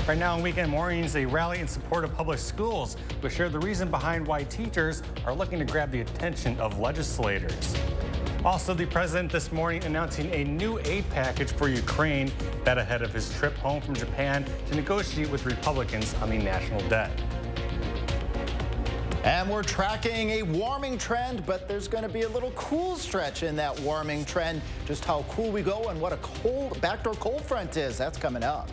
Right now on weekend mornings, a rally in support of public schools will share the reason behind why teachers are looking to grab the attention of legislators. Also, the president this morning announcing a new aid package for Ukraine, that ahead of his trip home from Japan to negotiate with Republicans on the national debt. And we're tracking a warming trend, but there's going to be a little cool stretch in that warming trend. Just how cool we go and what a cold backdoor cold front is, that's coming up.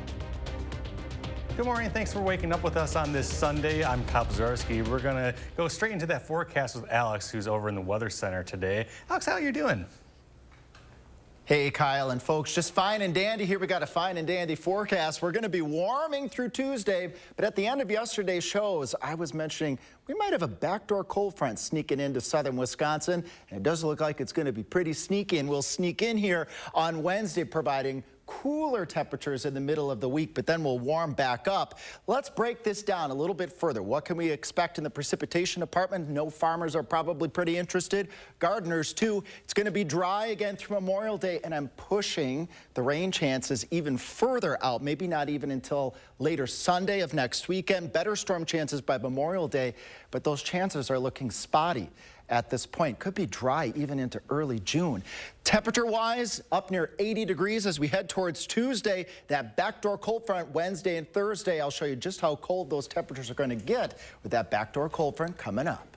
Good morning. Thanks for waking up with us on this Sunday. I'm Kyle Pazarski. We're going to go straight into that forecast with Alex, who's over in the Weather Center today. Alex, how are you doing? Hey, Kyle and folks, just fine and dandy here. We got a fine and dandy forecast. We're going to be warming through Tuesday, but at the end of yesterday's shows, I was mentioning we might have a backdoor cold front sneaking into southern Wisconsin, and it does look like it's going to be pretty sneaky, and we'll sneak in here on Wednesday, providing cooler temperatures in the middle of the week, but then we'll warm back up. Let's break this down a little bit further. What can we expect in the precipitation department? No farmers are probably pretty interested. Gardeners too. It's going to be dry again through Memorial Day, and I'm pushing the rain chances even further out, maybe not even until later Sunday of next weekend. Better storm chances by Memorial Day, but those chances are looking spotty at this point. Could be dry even into early June. Temperature-wise, up near 80 degrees as we head towards Tuesday. That backdoor cold front Wednesday and Thursday. I'll show you just how cold those temperatures are going to get with that backdoor cold front coming up.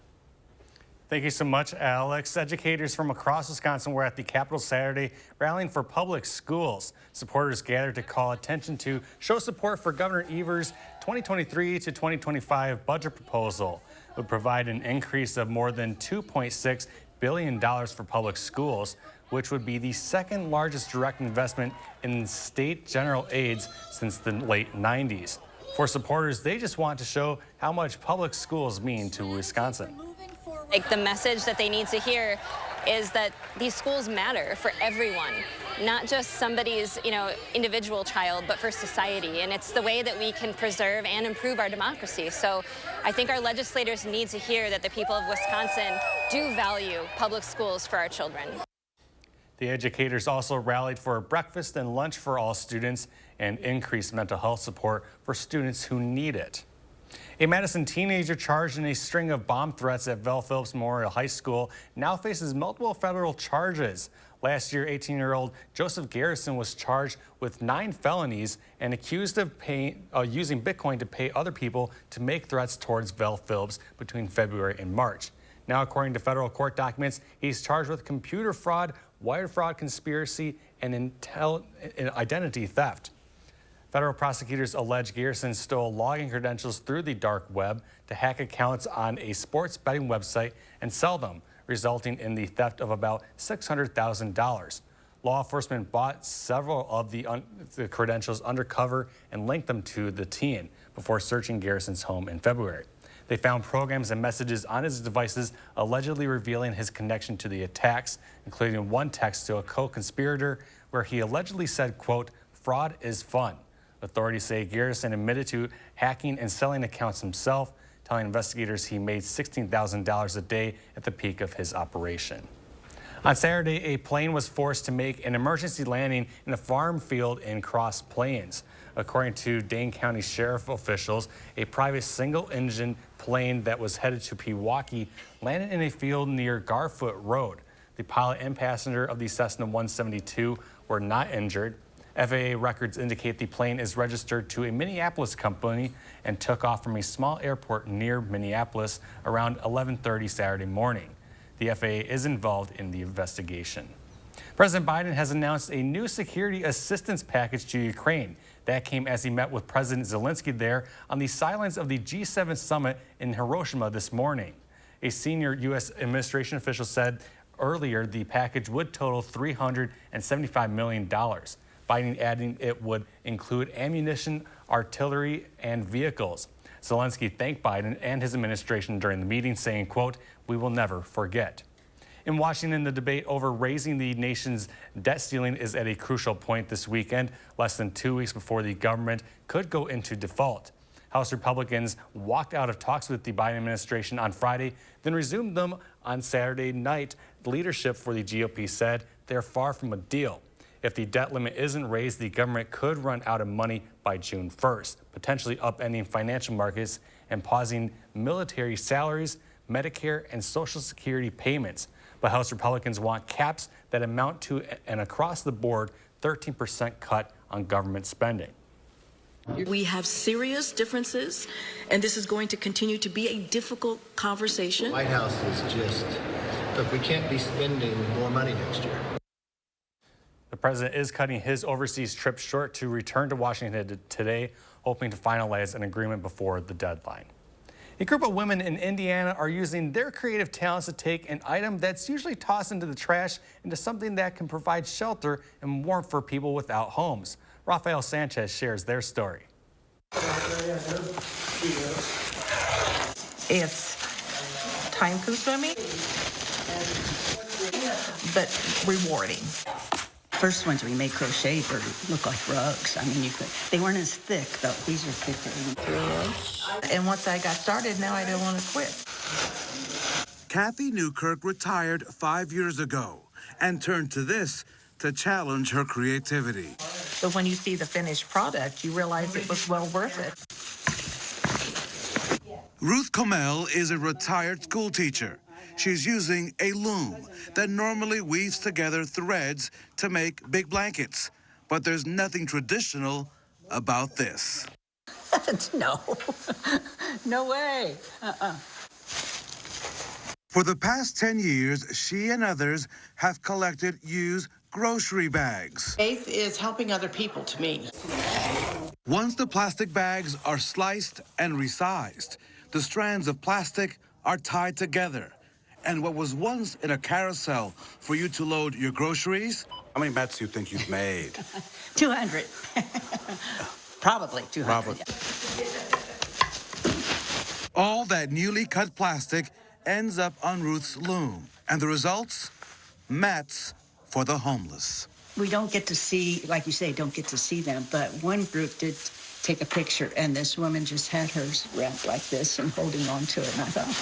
Thank you so much, Alex. Educators from across Wisconsin were at the Capitol Saturday rallying for public schools. Supporters gathered to call attention to show support for Governor Evers' 2023 to 2025 budget proposal. It would provide an increase of more than $2.6 billion for public schools, which would be the second largest direct investment in state general aids since the late 90s. For supporters, they just want to show how much public schools mean to Wisconsin. Like, the message that they need to hear is that these schools matter for everyone, not just somebody's, individual child, but for society. And it's the way that we can preserve and improve our democracy. So I think our legislators need to hear that the people of Wisconsin do value public schools for our children. The educators also rallied for breakfast and lunch for all students and increased mental health support for students who need it. A Madison teenager charged in a string of bomb threats at Val Phillips Memorial High School now faces multiple federal charges. Last year, 18-year-old Joseph Garrison was charged with 9 felonies and accused of using Bitcoin to pay other people to make threats towards Val Phillips between February and March. Now, according to federal court documents, he's charged with computer fraud, wire fraud conspiracy, and identity theft. Federal prosecutors allege Garrison stole login credentials through the dark web to hack accounts on a sports betting website and sell them, resulting in the theft of about $600,000. Law enforcement bought several of the credentials undercover and linked them to the teen before searching Garrison's home in February. They found programs and messages on his devices allegedly revealing his connection to the attacks, including one text to a co-conspirator where he allegedly said, quote, "Fraud is fun." Authorities say Garrison admitted to hacking and selling accounts himself, telling investigators he made $16,000 a day at the peak of his operation. On Saturday, a plane was forced to make an emergency landing in a farm field in Cross Plains. According to Dane County Sheriff officials, a private single-engine plane that was headed to Pewaukee landed in a field near Garfoot Road. The pilot and passenger of the Cessna 172 were not injured. FAA records indicate the plane is registered to a Minneapolis company and took off from a small airport near Minneapolis around 11:30 Saturday morning. The FAA is involved in the investigation. President Biden has announced a new security assistance package to Ukraine. That came as he met with President Zelensky there on the sidelines of the G7 summit in Hiroshima this morning. A senior U.S. administration official said earlier the package would total $375 million. Biden adding it would include ammunition, artillery, and vehicles. Zelensky thanked Biden and his administration during the meeting, saying, quote, "We will never forget." In Washington, the debate over raising the nation's debt ceiling is at a crucial point this weekend, less than 2 weeks before the government could go into default. House Republicans walked out of talks with the Biden administration on Friday, then resumed them on Saturday night. The leadership for the GOP said they're far from a deal. If the debt limit isn't raised, the government could run out of money by June 1st, potentially upending financial markets and pausing military salaries, Medicare, and Social Security payments. But House Republicans want caps that amount to an across-the-board 13% cut on government spending. We have serious differences, and this is going to continue to be a difficult conversation. White House is just, look, we can't be spending more money next year. The president is cutting his overseas trip short to return to Washington today, hoping to finalize an agreement before the deadline. A group of women in Indiana are using their creative talents to take an item that's usually tossed into the trash into something that can provide shelter and warmth for people without homes. Rafael Sanchez shares their story. It's time-consuming, but rewarding. First ones we made crocheted or look like rugs. I mean, they weren't as thick though. These are thicker. And once I got started, now I don't want to quit. Kathy Newkirk retired 5 years ago and turned to this to challenge her creativity. But when you see the finished product, you realize it was well worth it. Ruth Comel is a retired school teacher. She's using a loom that normally weaves together threads to make big blankets. But there's nothing traditional about this. No, no way. For the past 10 years, she and others have collected used grocery bags. Faith is helping other people to me. Once the plastic bags are sliced and resized, the strands of plastic are tied together. And what was once in a carousel for you to load your groceries, how many bets do you think you've made? 200. Probably 200. Probably. All that newly cut plastic ends up on Ruth's loom. And the results? Mats for the homeless. We don't get to see, like you say, don't get to see them, but one group did take a picture, and this woman just had hers wrapped like this and holding on to it, and I thought.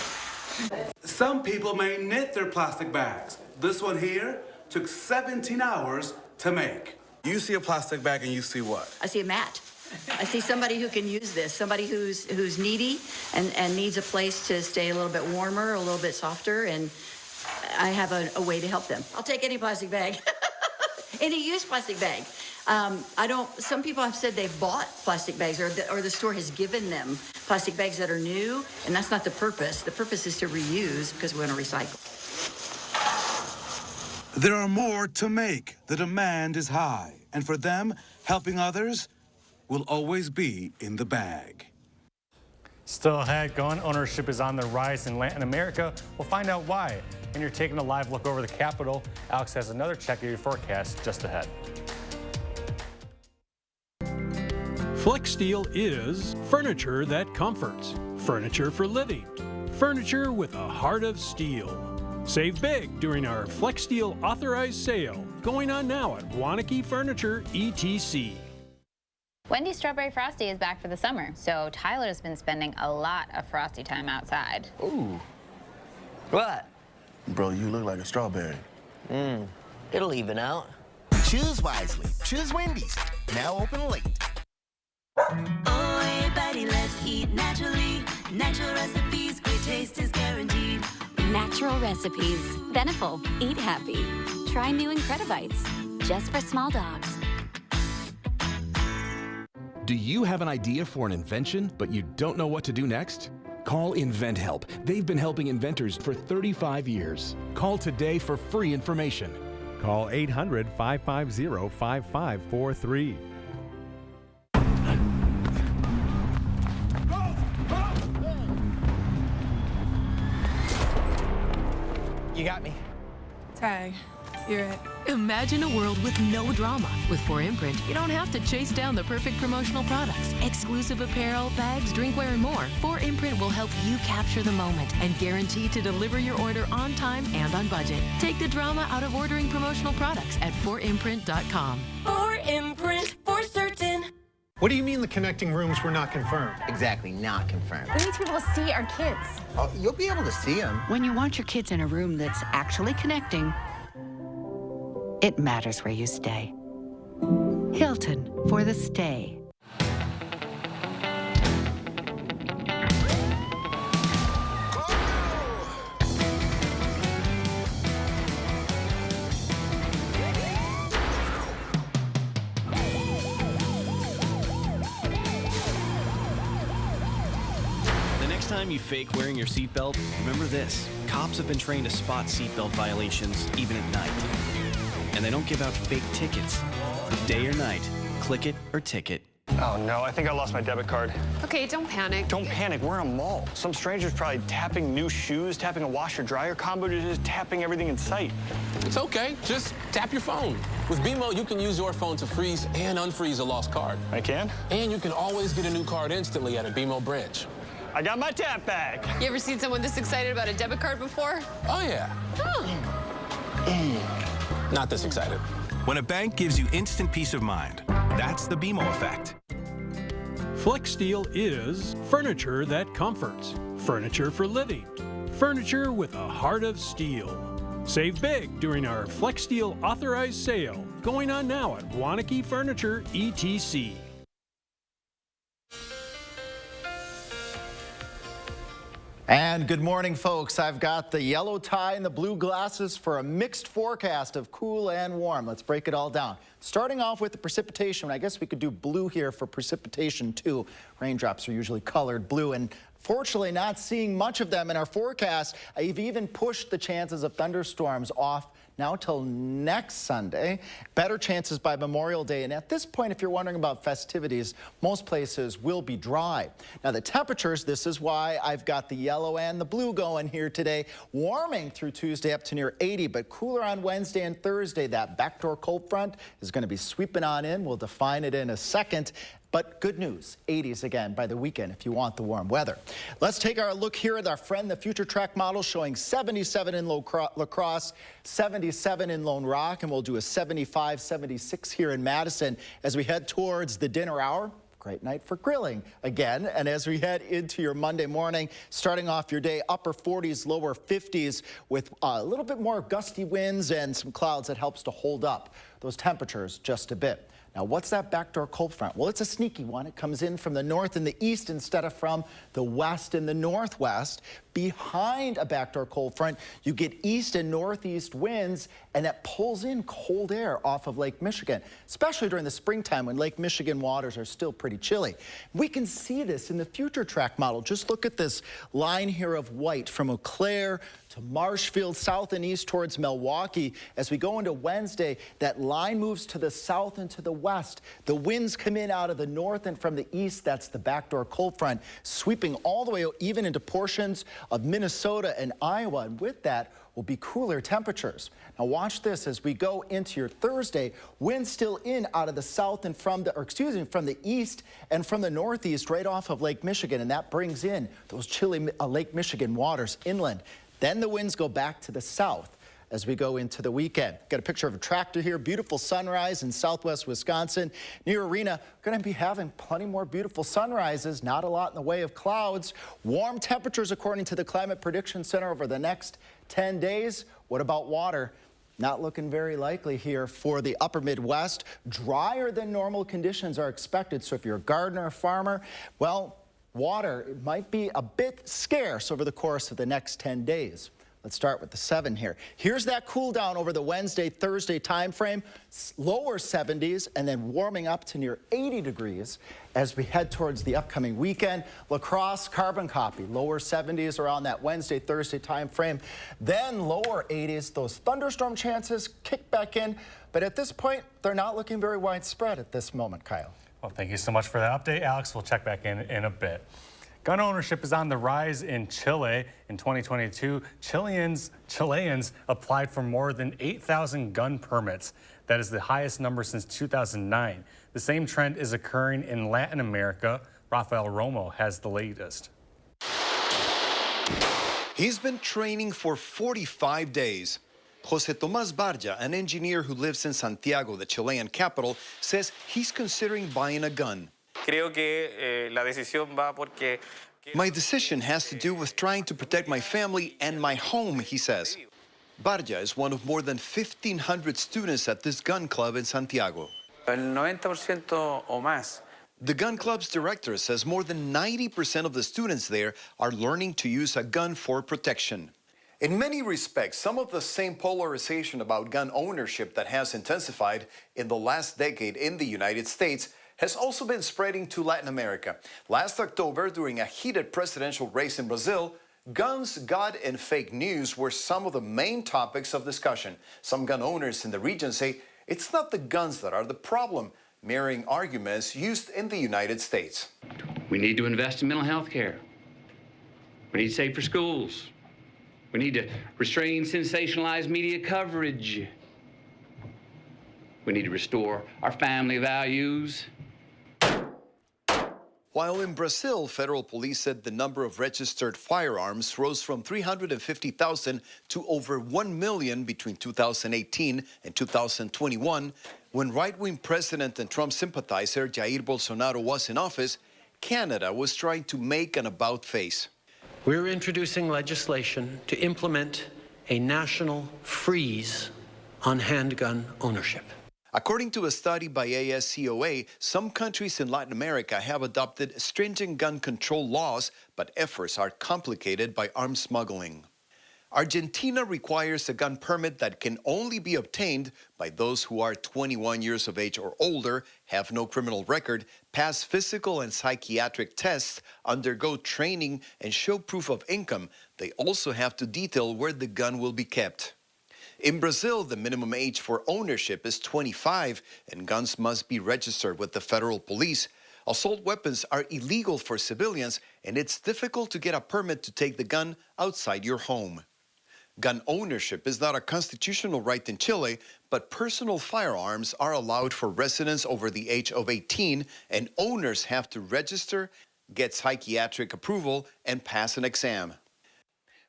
Some people may knit their plastic bags. This one here took 17 hours to make. You see a plastic bag and you see what? I see a mat. I see somebody who can use this, somebody who's needy and needs a place to stay a little bit warmer, a little bit softer, and I have a way to help them. I'll take any plastic bag, any used plastic bag. Some people have said they've bought plastic bags or the store has given them plastic bags that are new, and that's not the purpose. The purpose is to reuse because we want to recycle. There are more to make. The demand is high. And for them, helping others will always be in the bag. Still ahead, gun ownership is on the rise in Latin America. We'll find out why. And you're taking a live look over the Capitol. Alex has another check of your forecast just ahead. FlexSteel is furniture that comforts, furniture for living, furniture with a heart of steel. Save big during our FlexSteel authorized sale, going on now at Wanakee Furniture ETC. Wendy's Strawberry Frosty is back for the summer, so Tyler's been spending a lot of Frosty time outside. Ooh. What? Bro, you look like a strawberry. It'll even out. Choose wisely. Choose Wendy's. Now open late. Oh, everybody, let's eat naturally. Natural recipes, great taste is guaranteed. Natural recipes. Beneful. Eat happy. Try new Incredibites. Just for small dogs. Do you have an idea for an invention, but you don't know what to do next? Call InventHelp. They've been helping inventors for 35 years. Call today for free information. Call 800-550-5543. You got me. Tag, you're it. Imagine a world with no drama. With 4imprint, you don't have to chase down the perfect promotional products. Exclusive apparel, bags, drinkware, and more. 4imprint will help you capture the moment and guarantee to deliver your order on time and on budget. Take the drama out of ordering promotional products at 4imprint.com. 4imprint, for certain. What do you mean the connecting rooms were not confirmed? Exactly, not confirmed. We need to be able to see our kids. Oh, you'll be able to see them. When you want your kids in a room that's actually connecting, it matters where you stay. Hilton for the stay. Time you fake wearing your seatbelt, remember this. Cops have been trained to spot seatbelt violations even at night. And they don't give out fake tickets. Day or night, click it or ticket. Oh no, I think I lost my debit card. Okay, don't panic. Don't panic, we're in a mall. Some stranger's probably tapping new shoes, tapping a washer-dryer combo, just tapping everything in sight. It's okay, just tap your phone. With BMO, you can use your phone to freeze and unfreeze a lost card. I can? And you can always get a new card instantly at a BMO branch. I got my tap bag. You ever seen someone this excited about a debit card before? Oh, yeah. Not this excited. When a bank gives you instant peace of mind, that's the BMO effect. FlexSteel is furniture that comforts, furniture for living, furniture with a heart of steel. Save big during our FlexSteel authorized sale, going on now at Wamo Furniture ETC. And good morning, folks. I've got the yellow tie and the blue glasses for a mixed forecast of cool and warm. Let's break it all down. Starting off with the precipitation, I guess we could do blue here for precipitation too. Raindrops are usually colored blue, and fortunately not seeing much of them in our forecast. I've even pushed the chances of thunderstorms off now till next Sunday. Better chances by Memorial Day. And at this point, if you're wondering about festivities, most places will be dry. Now the temperatures, this is why I've got the yellow and the blue going here today. Warming through Tuesday up to near 80, but cooler on Wednesday and Thursday. That backdoor cold front is going to be sweeping on in. We'll define it in a second. But good news, 80s again by the weekend if you want the warm weather. Let's take our look here at our friend, the Future Track model, showing 77 in La Crosse, 77 in Lone Rock, and we'll do a 75, 76 here in Madison as we head towards the dinner hour. Great night for grilling again. And as we head into your Monday morning, starting off your day, upper 40s, lower 50s with a little bit more gusty winds and some clouds that helps to hold up those temperatures just a bit. Now, what's that backdoor cold front? Well, it's a sneaky one. It comes in from the north and the east instead of from the west and the northwest. Behind a backdoor cold front, you get east and northeast winds, and that pulls in cold air off of Lake Michigan, especially during the springtime when Lake Michigan waters are still pretty chilly. We can see this in the Future Track model. Just look at this line here of white from Eau Claire to Marshfield, south and east towards Milwaukee. As we go into Wednesday, that line moves to the south and to the west. The winds come in out of the north and from the east. That's the backdoor cold front, sweeping all the way even into portions of Minnesota and Iowa. And with that will be cooler temperatures. Now watch this as we go into your Thursday. Winds still in out of the south and from the east and from the northeast right off of Lake Michigan. And that brings in those chilly Lake Michigan waters inland. Then the winds go back to the south as we go into the weekend. Got a picture of a tractor here. Beautiful sunrise in southwest Wisconsin. Near Arena, going to be having plenty more beautiful sunrises. Not a lot in the way of clouds. Warm temperatures according to the Climate Prediction Center over the next 10 days. What about water? Not looking very likely here for the upper Midwest. Drier than normal conditions are expected. So if you're a gardener or farmer, well, water might be a bit scarce over the course of the next 10 days. Let's start with the 7 here. Here's that cool down over the Wednesday, Thursday time frame. Lower 70s and then warming up to near 80 degrees as we head towards the upcoming weekend. La Crosse, carbon copy. Lower 70s around that Wednesday, Thursday time frame. Then lower 80s. Those thunderstorm chances kick back in. But at this point, they're not looking very widespread at this moment, Kyle. Well, thank you so much for that update, Alex. We'll check back in a bit. Gun ownership is on the rise in Chile. In 2022, Chileans applied for more than 8,000 gun permits. That is the highest number since 2009. The same trend is occurring in Latin America. Rafael Romo has the latest. He's been training for 45 days. Jose Tomás Barja, an engineer who lives in Santiago, the Chilean capital, says he's considering buying a gun. My decision has to do with trying to protect my family and my home, he says. Barja is one of more than 1,500 students at this gun club in Santiago. el 90% o más. The gun club's director says more than 90% of the students there are learning to use a gun for protection. In many respects, some of the same polarization about gun ownership that has intensified in the last decade in the United States has also been spreading to Latin America. Last October, during a heated presidential race in Brazil, guns, God, and fake news were some of the main topics of discussion. Some gun owners in the region say it's not the guns that are the problem, mirroring arguments used in the United States. We need to invest in mental health care. We need to save for schools. We need to restrain sensationalized media coverage. We need to restore our family values. While in Brazil, federal police said the number of registered firearms rose from 350,000 to over 1 million between 2018 and 2021, when right-wing President and Trump sympathizer Jair Bolsonaro was in office, Canada was trying to make an about-face. We're introducing legislation to implement a national freeze on handgun ownership. According to a study by ASCOA, some countries in Latin America have adopted stringent gun control laws, but efforts are complicated by arms smuggling. Argentina requires a gun permit that can only be obtained by those who are 21 years of age or older, have no criminal record, pass physical and psychiatric tests, undergo training, and show proof of income. They also have to detail where the gun will be kept. In Brazil, the minimum age for ownership is 25, and guns must be registered with the federal police. Assault weapons are illegal for civilians, and it's difficult to get a permit to take the gun outside your home. Gun ownership is not a constitutional right in Chile, but personal firearms are allowed for residents over the age of 18, and owners have to register, get psychiatric approval, and pass an exam.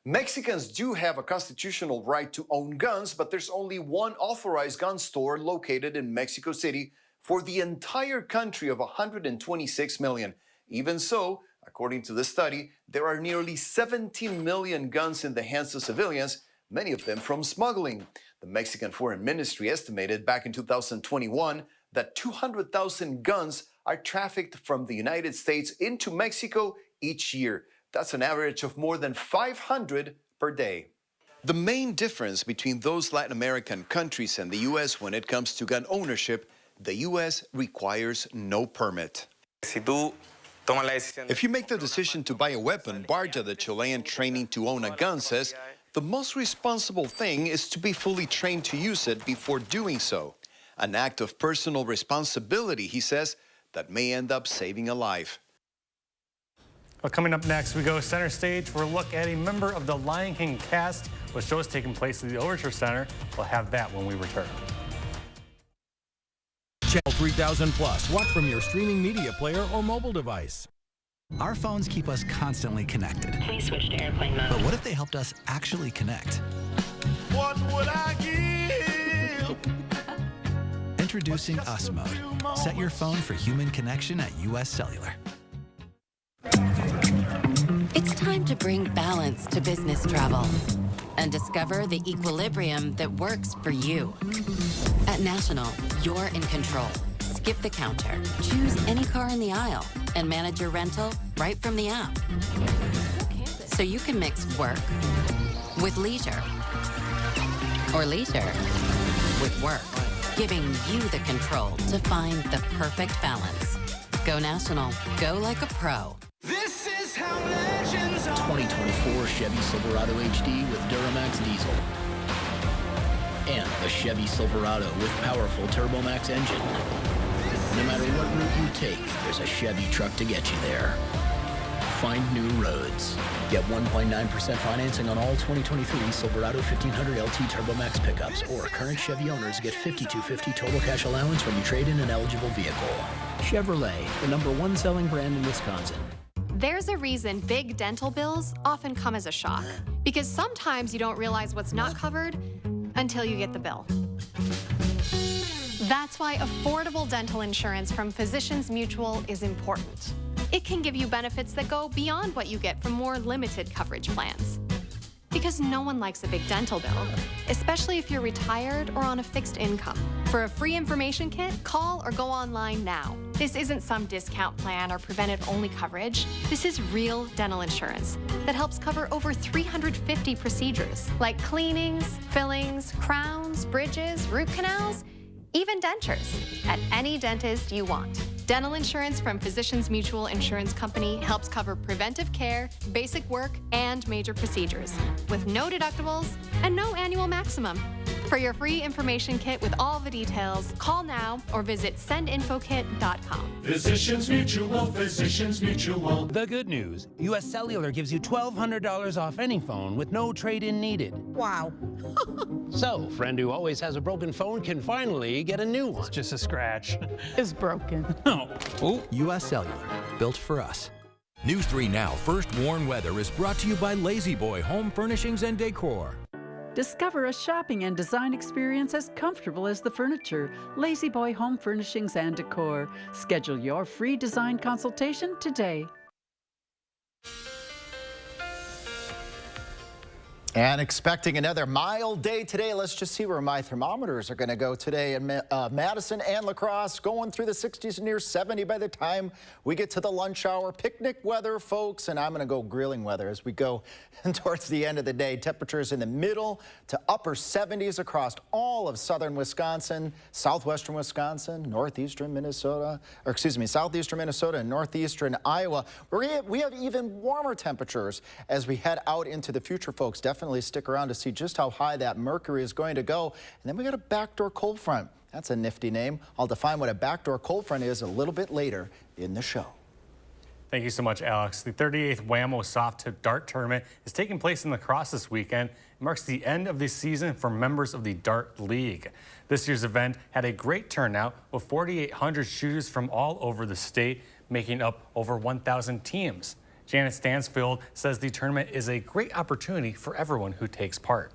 Mexicans do have a constitutional right to own guns, but there's only one authorized gun store located in Mexico City for the entire country of 126 million. Even so, according to the study, there are nearly 17 million guns in the hands of civilians, many of them from smuggling. The Mexican Foreign Ministry estimated back in 2021 that 200,000 guns are trafficked from the United States into Mexico each year. That's an average of more than 500 per day. The main difference between those Latin American countries and the U.S. when it comes to gun ownership, the U.S. requires no permit. If you make the decision to buy a weapon, Barja, the Chilean training to own a gun, says the most responsible thing is to be fully trained to use it before doing so. An act of personal responsibility, he says, that may end up saving a life. Well, coming up next, we go center stage for a look at a member of the Lion King cast, with shows taking place at the Overture Center. We'll have that when we return. Channel 3000 Plus. Watch from your streaming media player or mobile device. Our phones keep us constantly connected. Please switch to airplane mode. But what if they helped us actually connect? What would I give? Introducing US Mode. Set your phone for human connection at US Cellular. It's time to bring balance to business travel and discover the equilibrium that works for you. At National, you're in control. Skip the counter, choose any car in the aisle, and manage your rental right from the app. So you can mix work with leisure, or leisure with work, giving you the control to find the perfect balance. Go National. Go like a pro. This is how legends are. 2024 Chevy Silverado HD with Duramax diesel. And the Chevy Silverado with powerful TurboMax engine. No matter what route you take, there's a Chevy truck to get you there. Find new roads. Get 1.9% financing on all 2023 Silverado 1500 LT TurboMax pickups, or current Chevy owners get $5,250 total cash allowance when you trade in an eligible vehicle. Chevrolet, the #1 selling brand in Wisconsin. There's a reason big dental bills often come as a shock, because sometimes you don't realize what's not covered until you get the bill. That's why affordable dental insurance from Physicians Mutual is important. It can give you benefits that go beyond what you get from more limited coverage plans. Because no one likes a big dental bill, especially if you're retired or on a fixed income. For a free information kit, call or go online now. This isn't some discount plan or preventive-only coverage. This is real dental insurance that helps cover over 350 procedures, like cleanings, fillings, crowns, bridges, root canals, even dentures, at any dentist you want. Dental insurance from Physicians Mutual Insurance Company helps cover preventive care, basic work, and major procedures, with no deductibles and no annual maximum. For your free information kit with all the details, call now or visit sendinfokit.com. Physicians Mutual, Physicians Mutual. The good news, U.S. Cellular gives you $1,200 off any phone with no trade-in needed. Wow. So, friend who always has a broken phone can finally get a new one. It's just a scratch. It's broken. U.S. Cellular, built for us. News 3 Now First Warn Weather is brought to you by Lazy Boy Home Furnishings and Decor. Discover a shopping and design experience as comfortable as the furniture. Lazy Boy Home Furnishings and Decor. Schedule your free design consultation today. And expecting another mild day today. Let's just see where my thermometers are going to go today in Madison and La Crosse, going through the 60s and near 70 by the time we get to the lunch hour. Picnic weather, folks, and I'm going to go grilling weather as we go towards the end of the day. Temperatures in the middle to upper 70s across all of southern Wisconsin, southwestern Wisconsin, southeastern Minnesota, and northeastern Iowa. We have even warmer temperatures as we head out into the future, folks. Definitely stick around to see just how high that mercury is going to go. And then we got a backdoor cold front. That's a nifty name. I'll define what a backdoor cold front is a little bit later in the show. Thank you so much, Alex. The 38th Wamo Soft Tip Dart Tournament is taking place in La Crosse this weekend. It marks the end of the season for members of the Dart League. This year's event had a great turnout with 4,800 shooters from all over the state, making up over 1,000 teams. Janet Stansfield says the tournament is a great opportunity for everyone who takes part.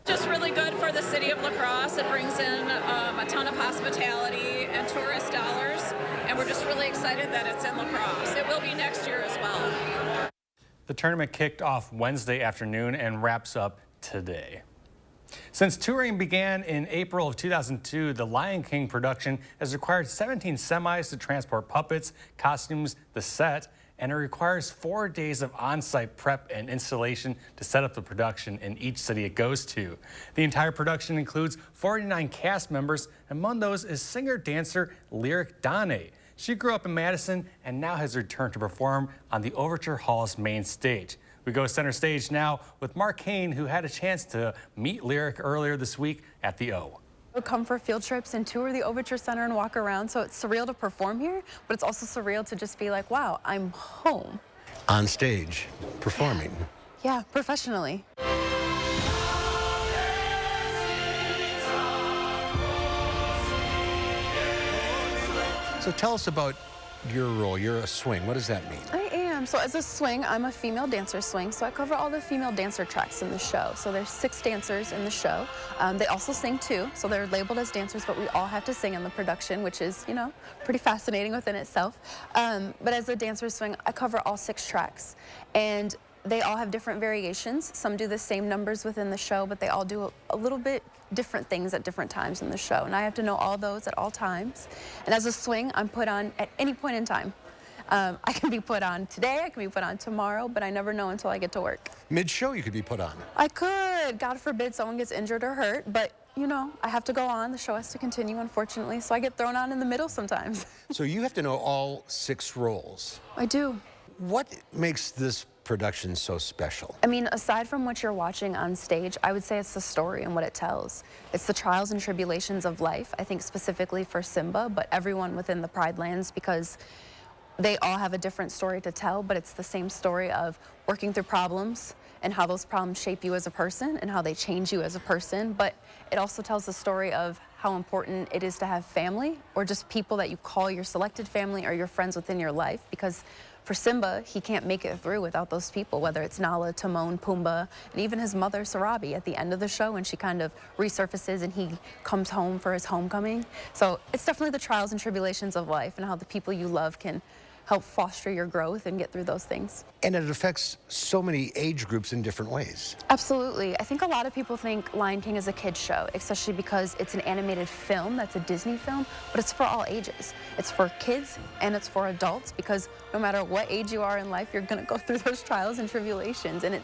Just really good for the city of La Crosse. It brings in a ton of hospitality and tourist dollars, and we're just really excited that it's in La Crosse. It will be next year as well. The tournament kicked off Wednesday afternoon and wraps up today. Since touring began in April of 2002, the Lion King production has required 17 semis to transport puppets, costumes, the set, and it requires 4 days of on-site prep and installation to set up the production in each city it goes to. The entire production includes 49 cast members, and among those is singer-dancer Lyric Dane. She grew up in Madison and now has returned to perform on the Overture Hall's main stage. We go center stage now with Mark Kane, who had a chance to meet Lyric earlier this week at the O. Come for field trips and tour the Overture Center and walk around, so it's surreal to perform here, but it's also surreal to just be like, wow, I'm home. On stage, performing. Yeah, professionally. So tell us about your role. You're a swing. What does that mean? I am. So as a swing, I'm a female dancer swing, so I cover all the female dancer tracks in the show. So there's 6 dancers in the show. They also sing too, so they're labeled as dancers, but we all have to sing in the production, which is, you know, pretty fascinating within itself. But as a dancer swing, I cover all 6 tracks, and they all have different variations. Some do the same numbers within the show, but they all do a little bit different things at different times in the show, and I have to know all those at all times. And as a swing, I'm put on at any point in time. I can be put on today, I can be put on tomorrow, but I never know until I get to work. Mid-show you could be put on. I could. God forbid someone gets injured or hurt, but you know, I have to go on. The show has to continue, unfortunately, so I get thrown on in the middle sometimes. So you have to know all 6 roles. I do. What makes this production so special? I mean, aside from what you're watching on stage, I would say it's the story and what it tells. It's the trials and tribulations of life, I think specifically for Simba, but everyone within the Pride Lands, because they all have a different story to tell, but it's the same story of working through problems and how those problems shape you as a person and how they change you as a person. But it also tells the story of how important it is to have family, or just people that you call your selected family or your friends within your life, because for Simba, he can't make it through without those people, whether it's Nala, Timon, Pumbaa, and even his mother, Sarabi, at the end of the show when she kind of resurfaces and he comes home for his homecoming. So it's definitely the trials and tribulations of life and how the people you love can help foster your growth and get through those things. And it affects so many age groups in different ways. Absolutely. I think a lot of people think Lion King is a kid's show, especially because it's an animated film, that's a Disney film, but it's for all ages. It's for kids and it's for adults, because no matter what age you are in life, you're gonna go through those trials and tribulations. And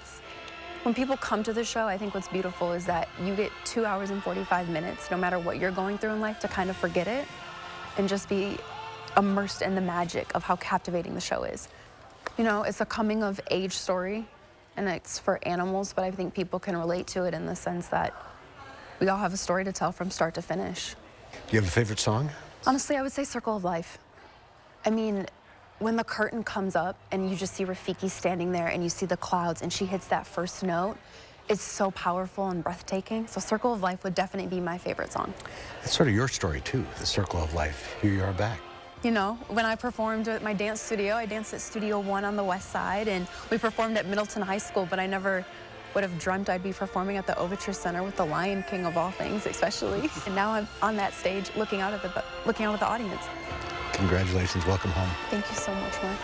when people come to the show, I think what's beautiful is that you get 2 hours and 45 minutes, no matter what you're going through in life, to kind of forget it and just be immersed in the magic of how captivating the show is. You know, it's a coming of age story, and it's for animals, but I think people can relate to it in the sense that we all have a story to tell from start to finish. Do you have a favorite song? Honestly, I would say Circle of Life. I mean, when the curtain comes up and you just see Rafiki standing there and you see the clouds and she hits that first note, it's so powerful and breathtaking. So Circle of Life would definitely be my favorite song. It's sort of your story too, the Circle of Life. Here you are back. You know, when I performed at my dance studio, I danced at Studio One on the west side, and we performed at Middleton High School, but I never would have dreamt I'd be performing at the Overture Center with the Lion King of all things, especially. And now I'm on that stage looking out at the audience. Congratulations, welcome home. Thank you so much, Mark.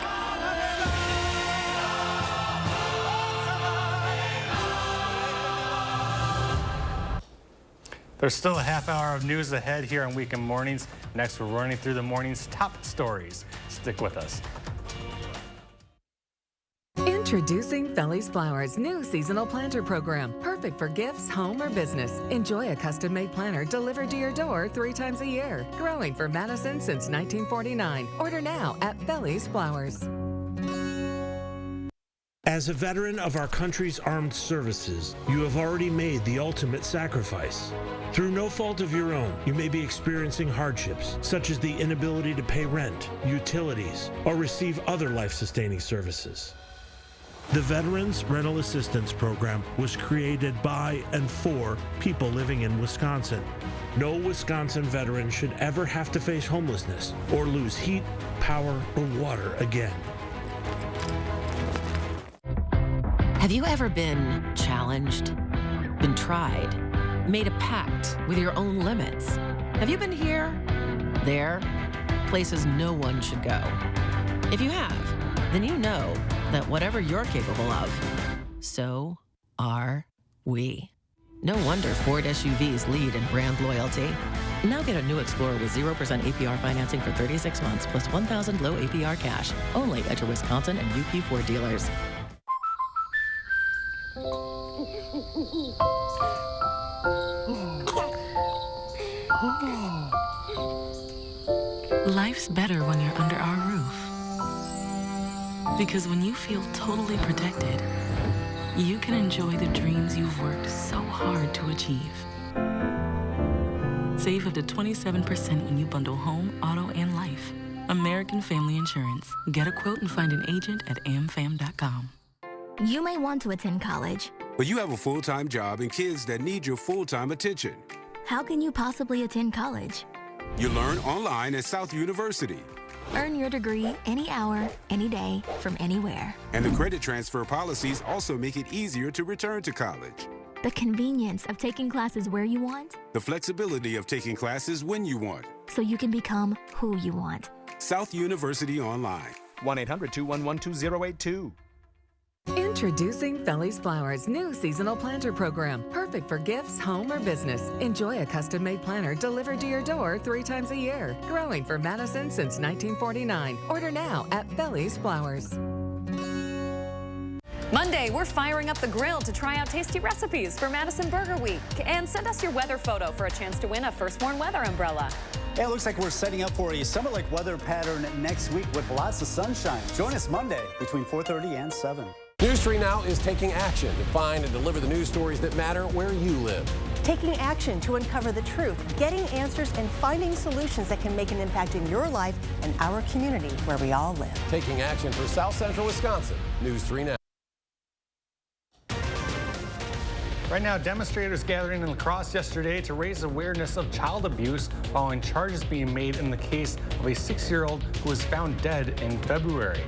There's still a half hour of news ahead here on Weekend Mornings. Next, we're running through the morning's top stories. Stick with us. Introducing Feli's Flowers' new seasonal planter program. Perfect for gifts, home, or business. Enjoy a custom-made planter delivered to your door 3 times a year. Growing for Madison since 1949. Order now at Feli's Flowers. As a veteran of our country's armed services, you have already made the ultimate sacrifice. Through no fault of your own, you may be experiencing hardships, such as the inability to pay rent, utilities, or receive other life-sustaining services. The Veterans Rental Assistance Program was created by and for people living in Wisconsin. No Wisconsin veteran should ever have to face homelessness or lose heat, power, or water again. Have you ever been challenged, been tried, made a pact with your own limits? Have you been here, there, places no one should go? If you have, then you know that whatever you're capable of, so are we. No wonder Ford SUVs lead in brand loyalty. Now get a new Explorer with 0% APR financing for 36 months plus $1,000 low APR cash, only at your Wisconsin and UP Ford dealers. Life's better when you're under our roof. Because when you feel totally protected, you can enjoy the dreams you've worked so hard to achieve. Save up to 27% when you bundle home, auto, and life. American Family Insurance. Get a quote and find an agent at amfam.com. You may want to attend college, but you have a full-time job and kids that need your full-time attention. How can you possibly attend college? You learn online at South University. Earn your degree any hour, any day, from anywhere. And the credit transfer policies also make it easier to return to college. The convenience of taking classes where you want. The flexibility of taking classes when you want. So you can become who you want. South University Online. 1-800-211-2082. Introducing Feli's Flowers' new seasonal planter program. Perfect for gifts, home, or business. Enjoy a custom-made planter delivered to your door 3 times a year. Growing for Madison since 1949. Order now at Feli's Flowers. Monday, we're firing up the grill to try out tasty recipes for Madison Burger Week. And send us your weather photo for a chance to win a First Warn Weather umbrella. It looks like we're setting up for a summer-like weather pattern next week with lots of sunshine. Join us Monday between 4:30 and 7. News 3 Now is taking action to find and deliver the news stories that matter where you live. Taking action to uncover the truth, getting answers, and finding solutions that can make an impact in your life and our community where we all live. Taking action for South Central Wisconsin. News 3 Now. Right now, demonstrators gathering in La Crosse yesterday to raise awareness of child abuse following charges being made in the case of a 6-year-old who was found dead in February.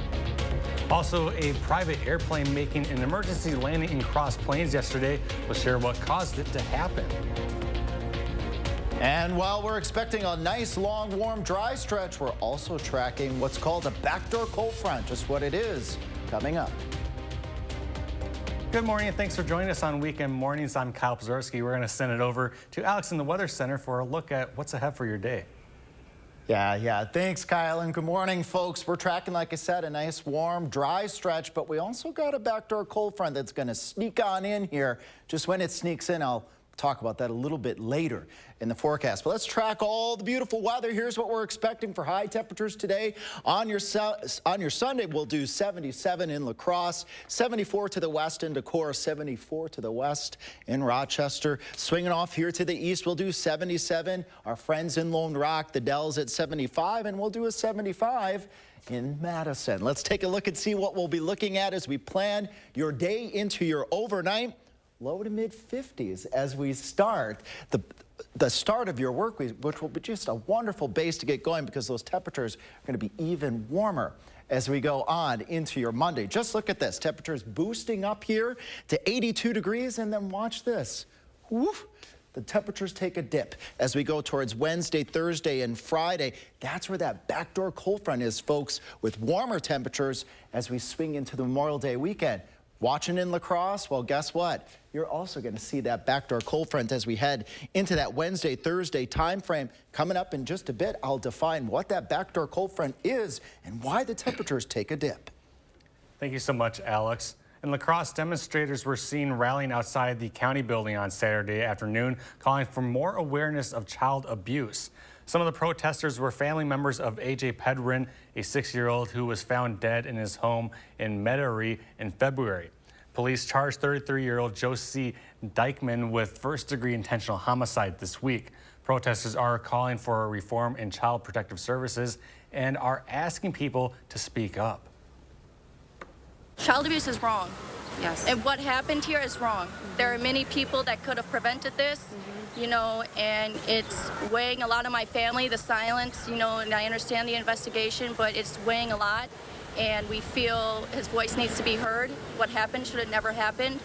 Also, a private airplane making an emergency landing in Cross Plains yesterday will share what caused it to happen. And while we're expecting a nice, long, warm, dry stretch, we're also tracking what's called a backdoor cold front. Just what it is, coming up. Good morning and thanks for joining us on Weekend Mornings. I'm Kyle Pazorski. We're going to send it over to Alex in the Weather Center for a look at what's ahead for your day. Yeah. Thanks, Kyle, and good morning, folks. We're tracking, like I said, a nice, warm, dry stretch, but we also got a backdoor cold front that's going to sneak on in here. Just when it sneaks in, I'll talk about that a little bit later in the forecast. But let's track all the beautiful weather. Here's what we're expecting for high temperatures today. On your Sunday, we'll do 77 in La Crosse, 74 to the west in Decorah, 74 to the west in Rochester. Swinging off here to the east, we'll do 77. Our friends in Lone Rock, the Dells at 75, and we'll do a 75 in Madison. Let's take a look and see what we'll be looking at as we plan your day into your overnight. Low to mid 50s as we start the start of your work week, which will be just a wonderful base to get going because those temperatures are going to be even warmer as we go on into your Monday. Just look at this. Temperatures boosting up here to 82 degrees, and then watch this. Woof. The temperatures take a dip as we go towards Wednesday, Thursday, and Friday. That's where that backdoor cold front is, folks, with warmer temperatures as we swing into the Memorial Day weekend. Watching in La Crosse, well, guess what? You're also going to see that backdoor cold front as we head into that Wednesday, Thursday time frame. Coming up in just a bit, I'll define what that backdoor cold front is and why the temperatures take a dip. Thank you so much, Alex. In La Crosse, demonstrators were seen rallying outside the county building on Saturday afternoon, calling for more awareness of child abuse. Some of the protesters were family members of AJ Pedrin, a 6-year-old who was found dead in his home in Metairie in February. Police charged 33-year-old Josie Dykeman with first-degree intentional homicide this week. Protesters are calling for a reform in child protective services and are asking people to speak up. Child abuse is wrong. Yes. And what happened here is wrong. There are many people that could have prevented this. You know, and it's weighing a lot on my family, the silence, you know, and I understand the investigation, but it's weighing a lot, and we feel his voice needs to be heard. What happened should have never happened.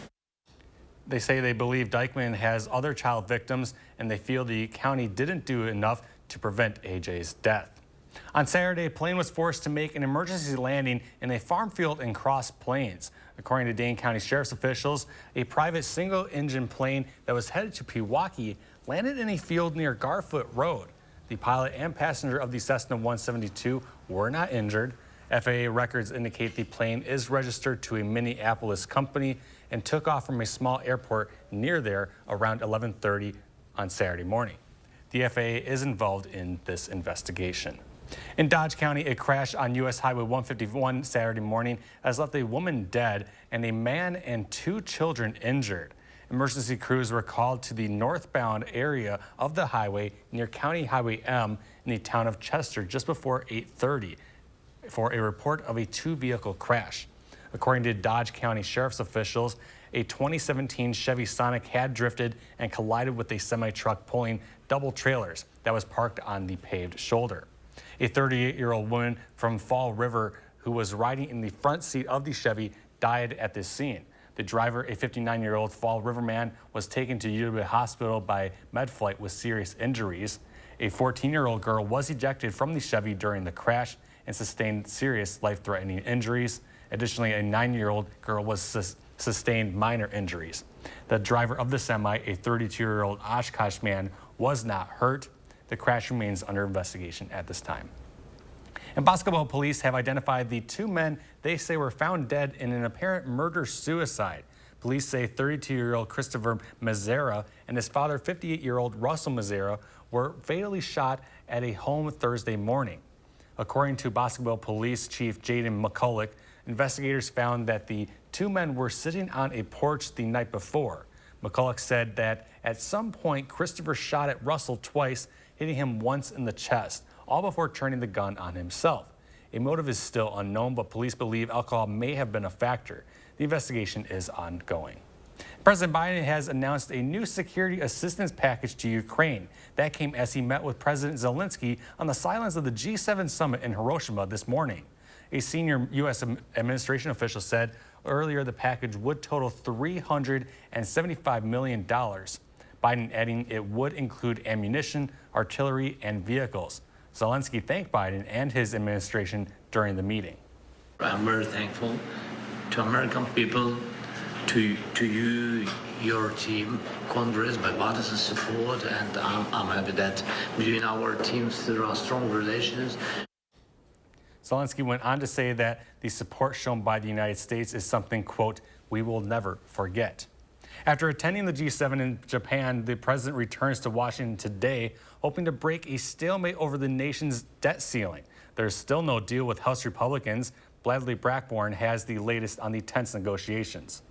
They say they believe Dykeman has other child victims, and they feel the county didn't do enough to prevent AJ's death. On Saturday, a plane was forced to make an emergency landing in a farm field in Cross Plains. According to Dane County Sheriff's officials, a private single-engine plane that was headed to Pewaukee landed in a field near Garfoot Road. The pilot and passenger of the Cessna 172 were not injured. FAA records indicate the plane is registered to a Minneapolis company and took off from a small airport near there around 11:30 on Saturday morning. The FAA is involved in this investigation. In Dodge County, a crash on U.S. Highway 151 Saturday morning has left a woman dead and a man and 2 children injured. Emergency crews were called to the northbound area of the highway near County Highway M in the town of Chester just before 8:30 for a report of a 2-vehicle crash. According to Dodge County Sheriff's officials, a 2017 Chevy Sonic had drifted and collided with a semi-truck pulling double trailers that was parked on the paved shoulder. A 38-year-old woman from Fall River who was riding in the front seat of the Chevy died at this scene. The driver, a 59-year-old Fall River man, was taken to UW Hospital by MedFlight with serious injuries. A 14-year-old girl was ejected from the Chevy during the crash and sustained serious life-threatening injuries. Additionally, a 9-year-old girl was sustained minor injuries. The driver of the semi, a 32-year-old Oshkosh man, was not hurt. The crash remains under investigation at this time. And Basketball police have identified the 2 men they say were found dead in an apparent murder-suicide. Police say 32-year-old Christopher Mazzara and his father, 58-year-old Russell Mazzara, were fatally shot at a home Thursday morning. According to Basketball Police Chief Jaden McCulloch, investigators found that the 2 men were sitting on a porch the night before. McCulloch said that at some point, Christopher shot at Russell twice, hitting him once in the chest, all before turning the gun on himself. A motive is still unknown, but police believe alcohol may have been a factor. The investigation is ongoing. President Biden has announced a new security assistance package to Ukraine. That came as he met with President Zelensky on the sidelines of the G7 summit in Hiroshima this morning. A senior U.S. administration official said earlier the package would total $375 million. Biden adding it would include ammunition, artillery, and vehicles. Zelensky thanked Biden and his administration during the meeting. I'm very thankful to American people, to you, your team, Congress, bipartisan support, and I'm happy that between our teams there are strong relations. Zelensky went on to say that the support shown by the United States is something, quote, we will never forget. After attending the G7 in Japan, the president returns to Washington today, hoping to break a stalemate over the nation's debt ceiling. There's still no deal with House Republicans. Bradley Blackburn has the latest on the tense negotiations.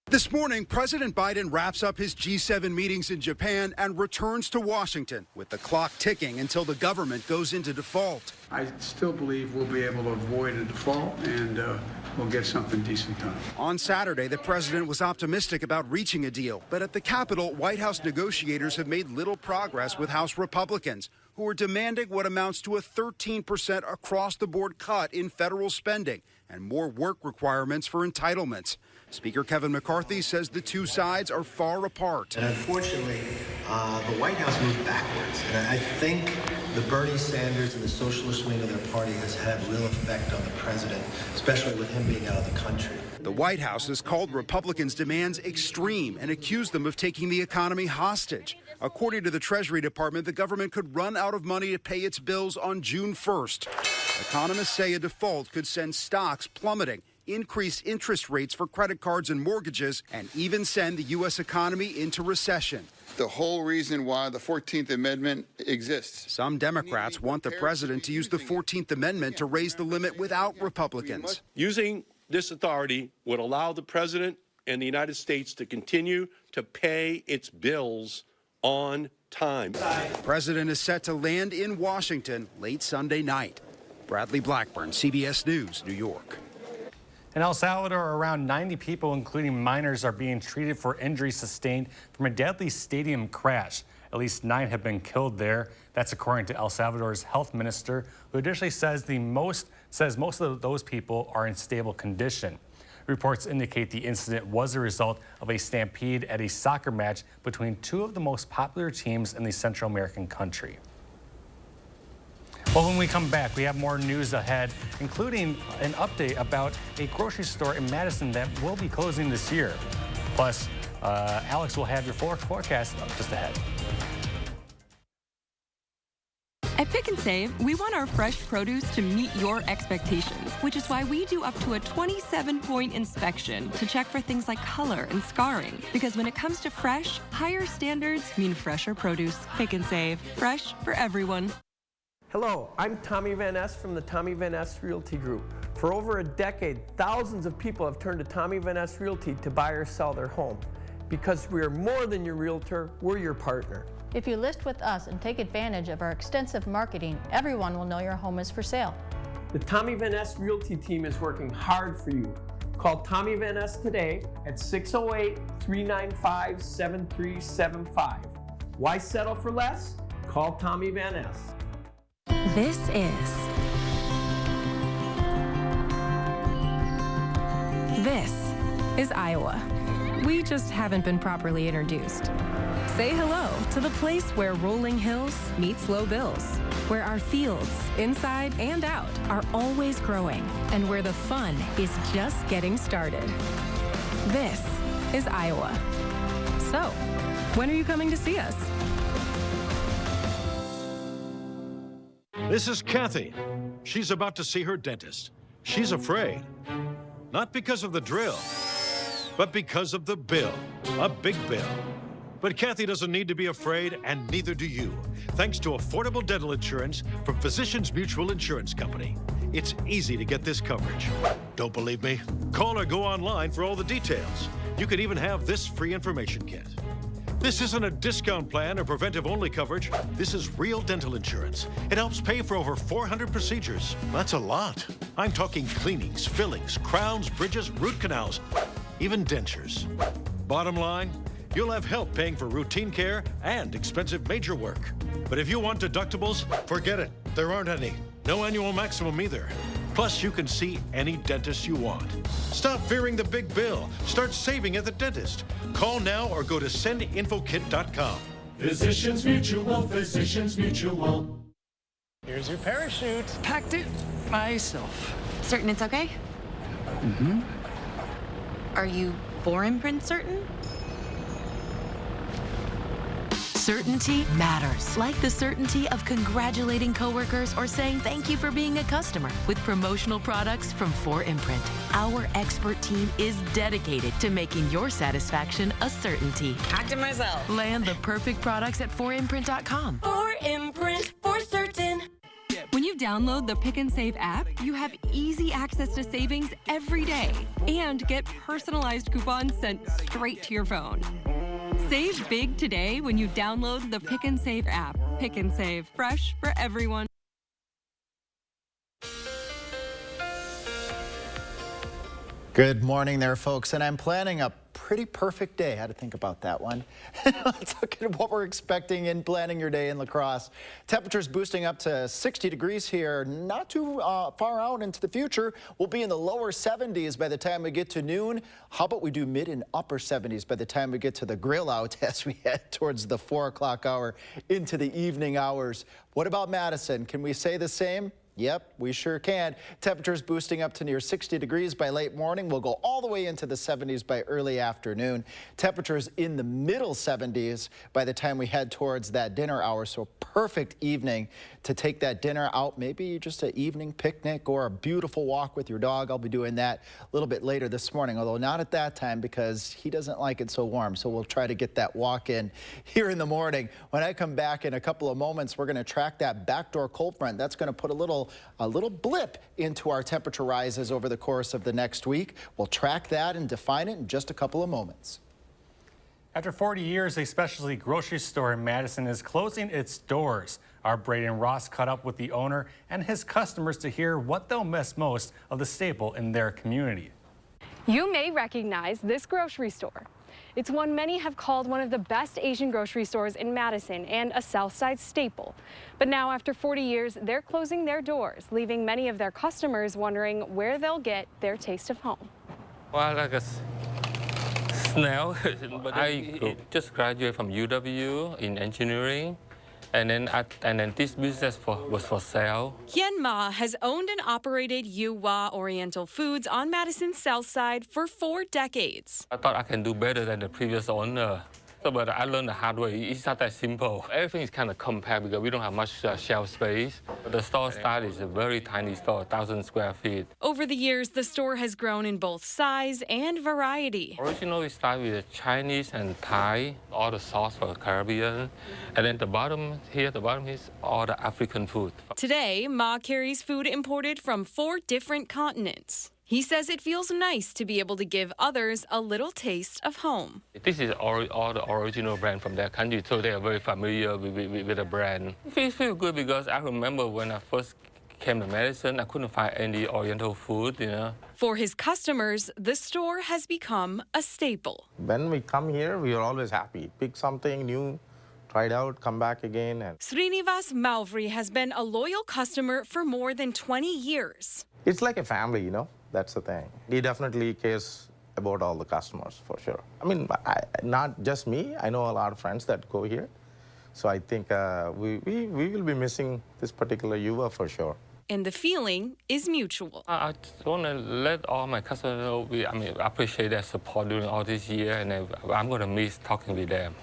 This morning, President Biden wraps up his G7 meetings in Japan and returns to Washington with the clock ticking until the government goes into default. I still believe we'll be able to avoid a default and we'll get something decent done. On Saturday, the president was optimistic about reaching a deal, but at the Capitol, White House negotiators have made little progress with House Republicans, who are demanding what amounts to a 13% across-the-board cut in federal spending and more work requirements for entitlements. Speaker Kevin McCarthy says the two sides are far apart. And unfortunately, the White House moved backwards. And I think the Bernie Sanders and the socialist wing of their party has had real effect on the president, especially with him being out of the country. The White House has called Republicans' demands extreme and accused them of taking the economy hostage. According to the Treasury Department, the government could run out of money to pay its bills on June 1st. Economists say a default could send stocks plummeting, increase interest rates for credit cards and mortgages, and even send the U.S. economy into recession. The whole reason why the 14th Amendment exists. Some Democrats want the president to use the 14th Amendment to raise the limit without Republicans. Using this authority would allow the president and the United States to continue to pay its bills on time. The president is set to land in Washington late Sunday night. Bradley Blackburn, CBS News, New York. In El Salvador, around 90 people, including minors, are being treated for injuries sustained from a deadly stadium crash. At least 9 have been killed there. That's according to El Salvador's health minister, who additionally says most of those people are in stable condition. Reports indicate the incident was a result of a stampede at a soccer match between two of the most popular teams in the Central American country. Well, when we come back, we have more news ahead, including an update about a grocery store in Madison that will be closing this year. Plus, Alex will have your forecast just ahead. At Pick and Save, we want our fresh produce to meet your expectations, which is why we do up to a 27-point inspection to check for things like color and scarring. Because when it comes to fresh, higher standards mean fresher produce. Pick and Save, fresh for everyone. Hello, I'm Tommy Van Ness from the Tommy Van Ness Realty Group. For over a decade, thousands of people have turned to Tommy Van Ness Realty to buy or sell their home. Because we are more than your realtor, we're your partner. If you list with us and take advantage of our extensive marketing, everyone will know your home is for sale. The Tommy Van Ness Realty team is working hard for you. Call Tommy Van Ness today at 608-395-7375. Why settle for less? Call Tommy Van Ness. This is Iowa. We just haven't been properly introduced. Say hello to the place where rolling hills meet slow bills, where our fields, inside and out, are always growing, and where the fun is just getting started. This is Iowa. So, when are you coming to see us? This is Kathy. She's about to see her dentist. She's afraid. Not because of the drill, but because of the bill. A big bill. But Kathy doesn't need to be afraid, and neither do you. Thanks to affordable dental insurance from Physicians Mutual Insurance Company. It's easy to get this coverage. Don't believe me? Call or go online for all the details. You could even have this free information kit. This isn't a discount plan or preventive-only coverage. This is real dental insurance. It helps pay for over 400 procedures. That's a lot. I'm talking cleanings, fillings, crowns, bridges, root canals, even dentures. Bottom line, you'll have help paying for routine care and expensive major work. But if you want deductibles, forget it. There aren't any. No annual maximum either. Plus, you can see any dentist you want. Stop fearing the big bill. Start saving at the dentist. Call now or go to sendinfokit.com. Physicians Mutual, Physicians Mutual. Here's your parachute. Packed it myself. Certain it's okay? Mm-hmm. Are you foreign print certain? Certainty matters, like the certainty of congratulating coworkers or saying thank you for being a customer with promotional products from 4imprint. Our expert team is dedicated to making your satisfaction a certainty. Packed it myself. Land the perfect products at 4imprint.com. 4imprint, for certain. When you download the Pick and Save app, you have easy access to savings every day and get personalized coupons sent straight to your phone. Save big today when you download the Pick and Save app. Pick and Save, fresh for everyone. Good morning there, folks, and I'm planning a pretty perfect day. I had to think about that one. Let's look at what we're expecting in planning your day in La Crosse. Temperatures boosting up to 60 degrees here, not too far out into the future. We'll be in the lower 70s by the time we get to noon. How about we do mid and upper 70s by the time we get to the grill out as we head towards the 4 o'clock hour into the evening hours. What about Madison? Can we say the same? Yep, we sure can. Temperatures boosting up to near 60 degrees by late morning. We'll go all the way into the 70s by early afternoon. Temperatures in the middle 70s by the time we head towards that dinner hour. So perfect evening to take that dinner out, maybe just an evening picnic or a beautiful walk with your dog. I'll be doing that a little bit later this morning, although not at that time because he doesn't like it so warm. So we'll try to get that walk in here in the morning. When I come back in a couple of moments, we're going to track that backdoor cold front. That's going to put a little blip into our temperature rises over the course of the next week. We'll track that and define it in just a couple of moments. After 40 years, a specialty grocery store in Madison is closing its doors. Our Braden Ross caught up with the owner and his customers to hear what they'll miss most of the staple in their community. You may recognize this grocery store. It's one many have called one of the best Asian grocery stores in Madison and a South Side staple. But now, after 40 years, they're closing their doors, leaving many of their customers wondering where they'll get their taste of home. Well, like a snail. I just graduated from UW in engineering. And then this business was for sale. Hien Ma has owned and operated Yuwa Oriental Foods on Madison's South Side for 4 decades. I thought I can do better than the previous owner. But I learned the hard way. It's not that simple. Everything is kind of compact because we don't have much shelf space. The store style is a very tiny store, 1,000 square feet. Over the years, the store has grown in both size and variety. Originally, we started with Chinese and Thai, all the sauce for the Caribbean. And then the bottom is all the African food. Today, Ma carries food imported from 4 different continents. He says it feels nice to be able to give others a little taste of home. This is all the original brand from their country, so they are very familiar with the brand. It feels good because I remember when I first came to Madison, I couldn't find any Oriental food, For his customers, the store has become a staple. When we come here, we are always happy. Pick something new, try it out, come back again. Srinivas Malvri has been a loyal customer for more than 20 years. It's like a family, That's the thing. He definitely cares about all the customers, for sure. I mean, not just me. I know a lot of friends that go here. So I think we will be missing this particular Yuva for sure. And the feeling is mutual. I just want to let all my customers know I appreciate their support during all this year, and I'm going to miss talking with them.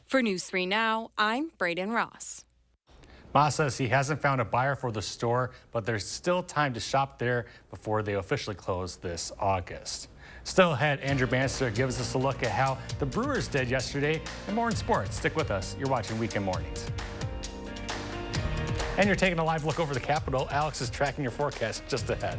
For News 3 Now, I'm Braden Ross. Ma says he hasn't found a buyer for the store, but there's still time to shop there before they officially close this August. Still ahead, Andrew Bannister gives us a look at how the Brewers did yesterday and more in sports. Stick with us. You're watching Weekend Mornings. And you're taking a live look over the Capitol. Alex is tracking your forecast just ahead.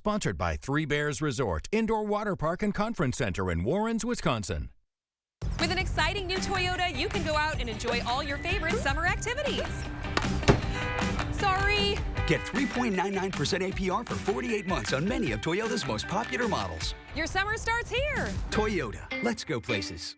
Sponsored by Three Bears Resort, Indoor Water Park and Conference Center in Warrens, Wisconsin. With an exciting new Toyota, you can go out and enjoy all your favorite summer activities. Sorry. Get 3.99% APR for 48 months on many of Toyota's most popular models. Your summer starts here. Toyota, let's go places.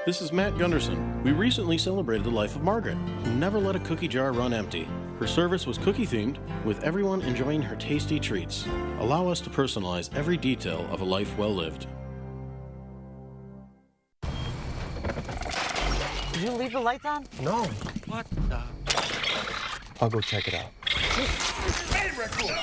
This is Matt Gunderson. We recently celebrated the life of Margaret, who never let a cookie jar run empty. Her service was cookie-themed, with everyone enjoying her tasty treats. Allow us to personalize every detail of a life well lived. Did you leave the lights on? No. What the? I'll go check it out. Hey, raccoon!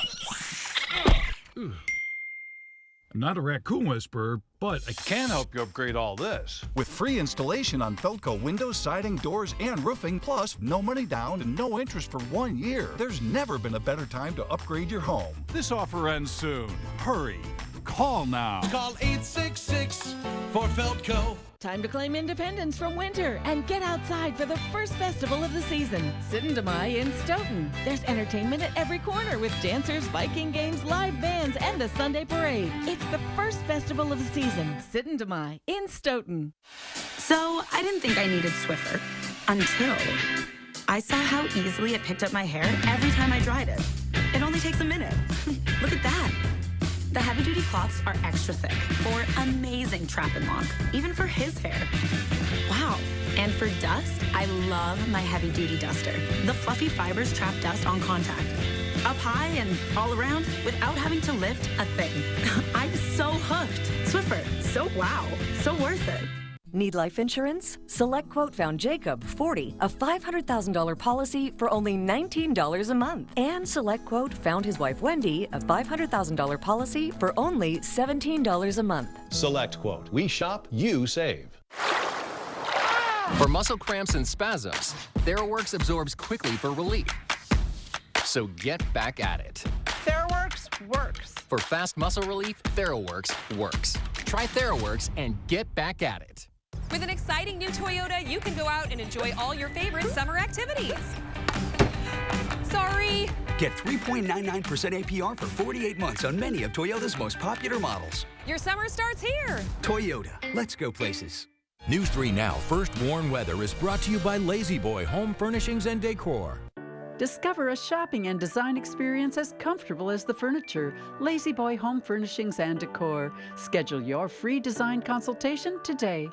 I'm not a raccoon whisperer, but I can help you upgrade all this. With free installation on Felco windows, siding, doors, and roofing, plus no money down and no interest for 1 year. There's never been a better time to upgrade your home. This offer ends soon. Hurry. Call now. Call 866 for Felco. Time to claim independence from winter and get outside for the first festival of the season, Sitten Mai in Stoughton. There's entertainment at every corner with dancers, Viking games, live bands, and a Sunday parade. It's the first festival of the season, Sitten Mai in Stoughton. So I didn't think I needed Swiffer until I saw how easily it picked up my hair every time I dried it. It only takes a minute. Look at that. The heavy-duty cloths are extra thick for amazing trap and lock, even for his hair. Wow. And for dust, I love my heavy-duty duster. The fluffy fibers trap dust on contact. Up high and all around without having to lift a thing. I'm so hooked. Swiffer, so wow, so worth it. Need life insurance? SelectQuote found Jacob, 40, a $500,000 policy for only $19 a month. And SelectQuote found his wife, Wendy, a $500,000 policy for only $17 a month. SelectQuote. We shop, you save. For muscle cramps and spasms, TheraWorks absorbs quickly for relief. So get back at it. TheraWorks works. For fast muscle relief, TheraWorks works. Try TheraWorks and get back at it. With an exciting new Toyota, you can go out and enjoy all your favorite summer activities. Sorry. Get 3.99% APR for 48 months on many of Toyota's most popular models. Your summer starts here. Toyota, let's go places. News 3 Now First Warn Weather is brought to you by Lazy Boy Home Furnishings and Decor. Discover a shopping and design experience as comfortable as the furniture. Lazy Boy Home Furnishings and Decor. Schedule your free design consultation today.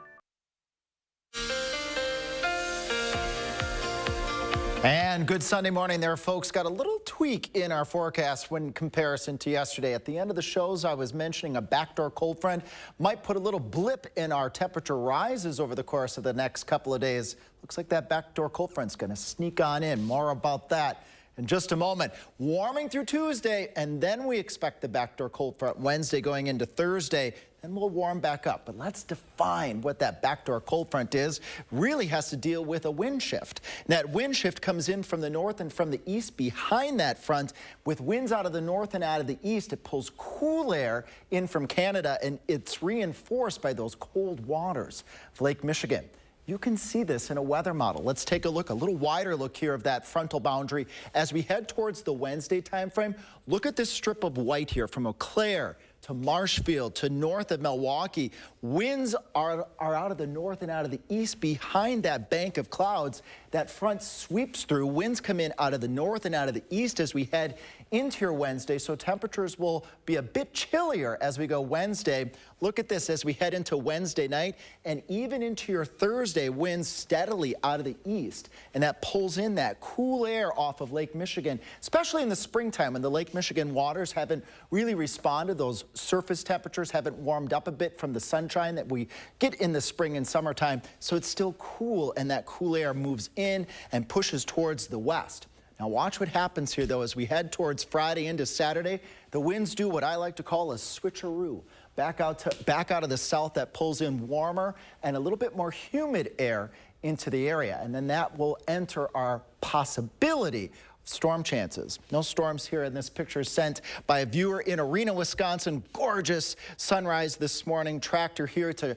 And good Sunday morning there, folks. Got a little tweak in our forecast when comparison to yesterday. At the end of the shows, I was mentioning a backdoor cold front might put a little blip in our temperature rises over the course of the next couple of days. Looks like that backdoor cold front's going to sneak on in. More about that in just a moment. Warming through Tuesday, and then we expect the backdoor cold front Wednesday going into Thursday. Then we'll warm back up. But let's define what that backdoor cold front is. Really has to deal with a wind shift. And that wind shift comes in from the north and from the east behind that front. With winds out of the north and out of the east, it pulls cool air in from Canada, and it's reinforced by those cold waters of Lake Michigan. You can see this in a weather model. Let's take a look, a little wider look here of that frontal boundary. As we head towards the Wednesday timeframe, look at this strip of white here from Eau Claire to Marshfield to north of Milwaukee. Winds are out of the north and out of the east behind that bank of clouds. That front sweeps through. Winds come in out of the north and out of the east as we head into your Wednesday, so temperatures will be a bit chillier as we go Wednesday. Look at this as we head into Wednesday night and even into your Thursday, winds steadily out of the east, and that pulls in that cool air off of Lake Michigan, especially in the springtime when the Lake Michigan waters haven't really responded. Those surface temperatures haven't warmed up a bit from the sunshine that we get in the spring and summertime, so it's still cool, and that cool air moves in and pushes towards the west. Now watch what happens here, though, as we head towards Friday into Saturday. The winds do what I like to call a switcheroo. Back out of the south, that pulls in warmer and a little bit more humid air into the area. And then that will enter our possibility of storm chances. No storms here in this picture sent by a viewer in Arena, Wisconsin. Gorgeous sunrise this morning. Tractor here to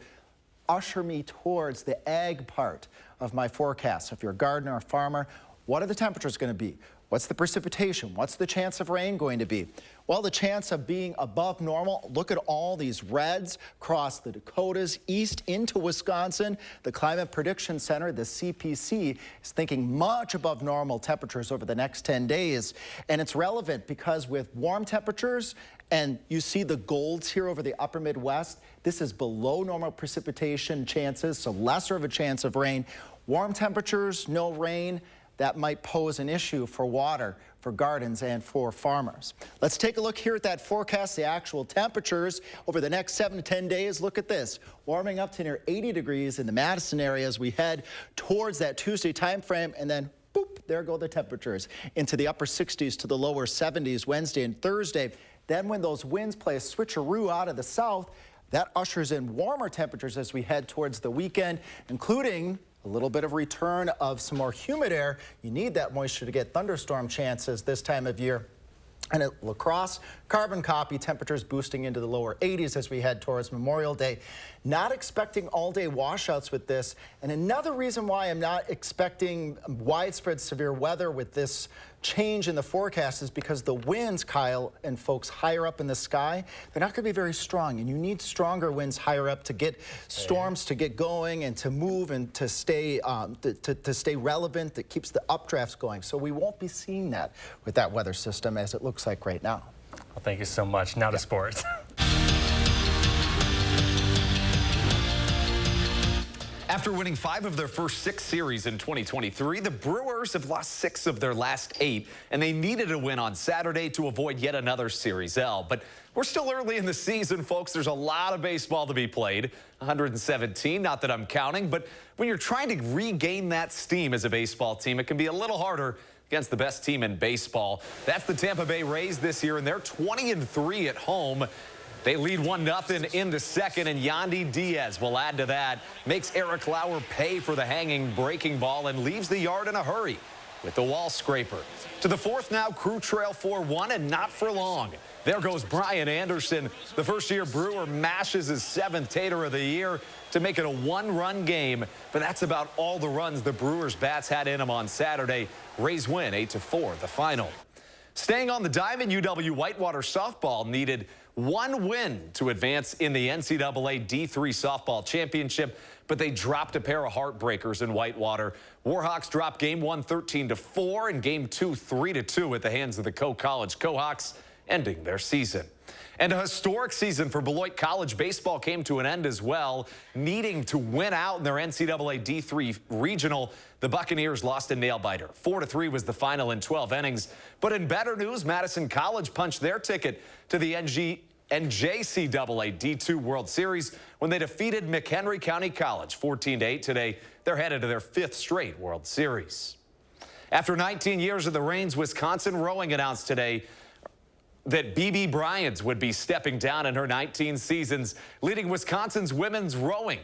usher me towards the ag part of my forecast. So if you're a gardener or farmer, what are the temperatures going to be? What's the precipitation? What's the chance of rain going to be? Well, the chance of being above normal, look at all these reds across the Dakotas, east into Wisconsin. The Climate Prediction Center, the CPC, is thinking much above normal temperatures over the next 10 days. And it's relevant because with warm temperatures, and you see the golds here over the upper Midwest, this is below normal precipitation chances, so lesser of a chance of rain. Warm temperatures, no rain. That might pose an issue for water, for gardens, and for farmers. Let's take a look here at that forecast, the actual temperatures over the next 7 to 10 days. Look at this, warming up to near 80 degrees in the Madison area as we head towards that Tuesday time frame, and then boop, there go the temperatures into the upper 60s to the lower 70s Wednesday and Thursday. Then when those winds play a switcheroo out of the south, that ushers in warmer temperatures as we head towards the weekend, including a little bit of return of some more humid air. You need that moisture to get thunderstorm chances this time of year. And at La Crosse, carbon copy, temperatures boosting into the lower 80s as we head towards Memorial Day. Not expecting all-day washouts with this. And another reason why I'm not expecting widespread severe weather with this change in the forecast is because the winds, Kyle and folks, higher up in the sky, they're not going to be very strong. And you need stronger winds higher up to get storms to get going and to move and to stay relevant. That keeps the updrafts going. So we won't be seeing that with that weather system as it looks like right now. Well, thank you so much. Now to sports. After winning 5 of their first 6 series in 2023, the Brewers have lost 6 of their last 8, and they needed a win on Saturday to avoid yet another Series L. But we're still early in the season, folks. There's a lot of baseball to be played. 117, not that I'm counting, but when you're trying to regain that steam as a baseball team, it can be a little harder against the best team in baseball. That's the Tampa Bay Rays this year, and they're 20-3 at home. They lead 1-0 in the second, and Yandy Diaz will add to that. Makes Eric Lauer pay for the hanging breaking ball and leaves the yard in a hurry with the wall scraper. To the fourth now, Crew trail 4-1, and not for long. There goes Brian Anderson. The first-year Brewer mashes his 7th Tater of the year to make it a 1-run game. But that's about all the runs the Brewers' bats had in them on Saturday. Rays win 8-4, the final. Staying on the diamond, UW Whitewater softball needed 1 win to advance in the NCAA D3 softball championship, but they dropped a pair of heartbreakers in Whitewater. Warhawks dropped Game 1 13-4 and Game 2 3-2 at the hands of the Co-College Cohawks, ending their season. And a historic season for Beloit College baseball came to an end as well. Needing to win out in their NCAA D3 regional, the Buccaneers lost a nail-biter. 4-3 was the final in 12 innings. But in better news, Madison College punched their ticket to the NJCAA D2 World Series when they defeated McHenry County College 14-8 today. They're headed to their 5th straight World Series. After 19 years of the reins, Wisconsin Rowing announced today that BB Bryans would be stepping down in her 19 seasons, leading Wisconsin's women's rowing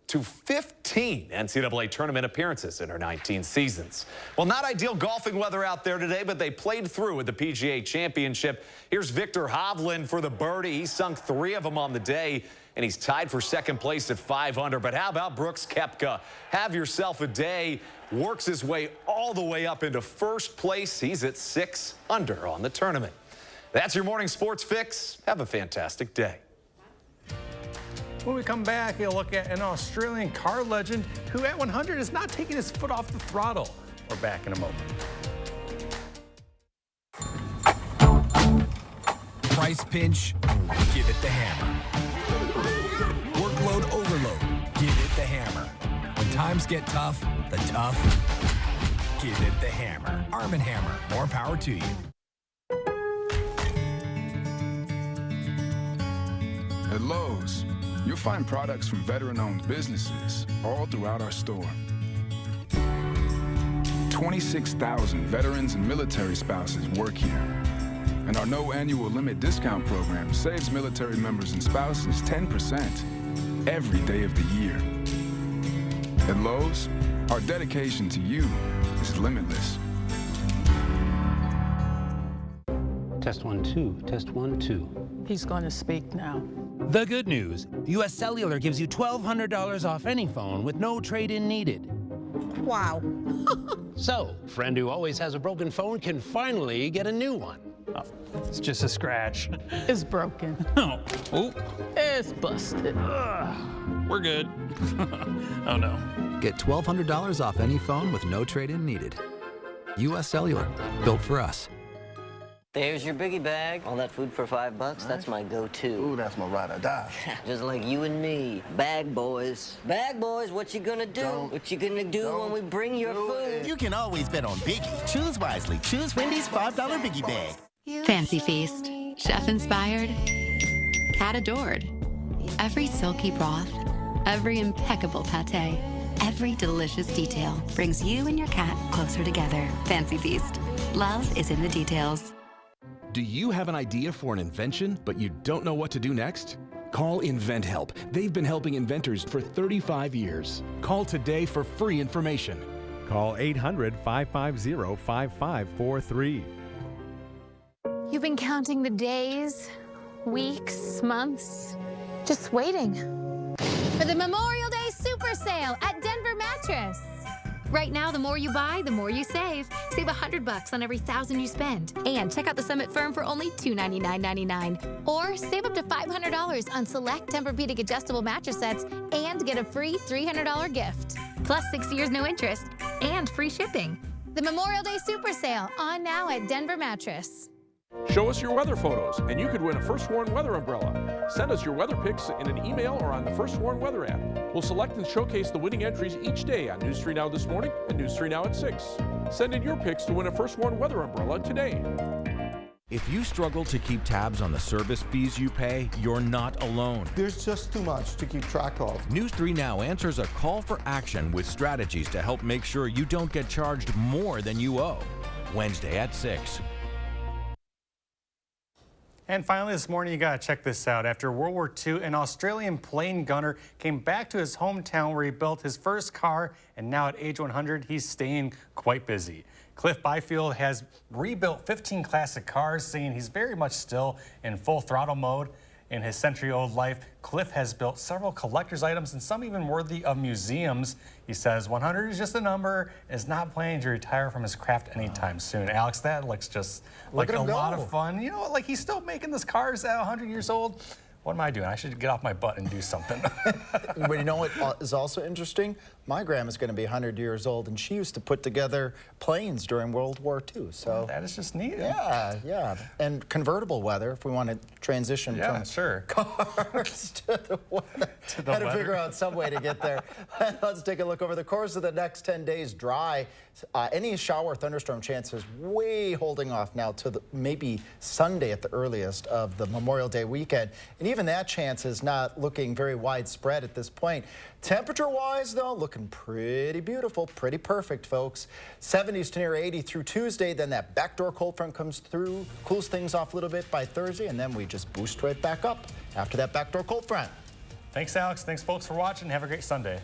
to 15 NCAA tournament appearances in her 19 seasons. Well, not ideal golfing weather out there today, but they played through at the PGA Championship. Here's Victor Hovland for the birdie. He sunk 3 of them on the day, and he's tied for 2nd place at 5 under. But how about Brooks Koepka? Have yourself a day. Works his way all the way up into 1st place. He's at 6 under on the tournament. That's your morning sports fix. Have a fantastic day. When we come back, we'll look at an Australian car legend who at 100 is not taking his foot off the throttle. We're back in a moment. Price pinch? Give it the hammer. Workload overload? Give it the hammer. When times get tough, the tough, give it the hammer. Arm & Hammer. More power to you. At Lowe's, you'll find products from veteran-owned businesses all throughout our store. 26,000 veterans and military spouses work here. And our no annual limit discount program saves military members and spouses 10% every day of the year. At Lowe's, our dedication to you is limitless. Test 1, 2. Test 1, 2. He's going to speak now. The good news, U.S. Cellular gives you $1,200 off any phone with no trade-in needed. Wow. So, friend who always has a broken phone can finally get a new one. Oh, it's just a scratch. It's broken. Oh. Oh. It's busted. We're good. Oh, no. Get $1,200 off any phone with no trade-in needed. U.S. Cellular, built for us. There's your biggie bag. All that food for $5, that's my go-to. Ooh, that's my ride or die. Just like you and me. Bag boys. Bag boys, what you gonna do? What you gonna do when we bring your food? You can always bet on Biggie. Choose wisely. Choose Wendy's $5 biggie bag. Fancy Feast. Chef inspired. Cat adored. Every silky broth. Every impeccable pate. Every delicious detail brings you and your cat closer together. Fancy Feast. Love is in the details. Do you have an idea for an invention, but you don't know what to do next? Call InventHelp. They've been helping inventors for 35 years. Call today for free information. Call 800-550-5543. You've been counting the days, weeks, months, just waiting for the Memorial Day Super Sale at Denver Mattress. Right now, the more you buy, the more you save. Save $100 on every 1,000 you spend. And check out the Summit Firm for only $299.99. Or save up to $500 on select Tempur-Pedic adjustable mattress sets and get a free $300 gift. Plus 6 years no interest and free shipping. The Memorial Day Super Sale on now at Denver Mattress. Show us your weather photos, and you could win a First Warn weather umbrella. Send us your weather pics in an email or on the First Warn weather app. We'll select and showcase the winning entries each day on News 3 Now this morning and News 3 Now at 6. Send in your pics to win a First Warn weather umbrella today. If you struggle to keep tabs on the service fees you pay, you're not alone. There's just too much to keep track of. News 3 Now answers a call for action with strategies to help make sure you don't get charged more than you owe. Wednesday at 6. And finally this morning, you gotta check this out. After World War II, an Australian plane gunner came back to his hometown where he built his first car, and now at age 100, he's staying quite busy. Cliff Byfield has rebuilt 15 classic cars, saying he's very much still in full throttle mode. In his century-old life, Cliff has built several collector's items and some even worthy of museums. He says 100 is just a number and is not planning to retire from his craft anytime soon. Alex, that looks just like a lot of fun. You know, like he's still making these cars at 100 years old. What am I doing? I should get off my butt and do something. But you know what is also interesting? My grandma's going to be 100 years old, and she used to put together planes during World War II. So that is just neat. Yeah, yeah. And convertible weather, if we want to transition from cars to the weather. Had to figure out some way to get there. Let's take a look over the course of the next 10 days. Dry. Any shower or thunderstorm chances way holding off now to maybe Sunday at the earliest of the Memorial Day weekend. And even that chance is not looking very widespread at this point. Temperature-wise, though, looking pretty beautiful, pretty perfect, folks. 70s to near 80 through Tuesday. Then that backdoor cold front comes through, cools things off a little bit by Thursday, and then we just boost right back up after that backdoor cold front. Thanks, Alex. Thanks, folks, for watching. Have a great Sunday.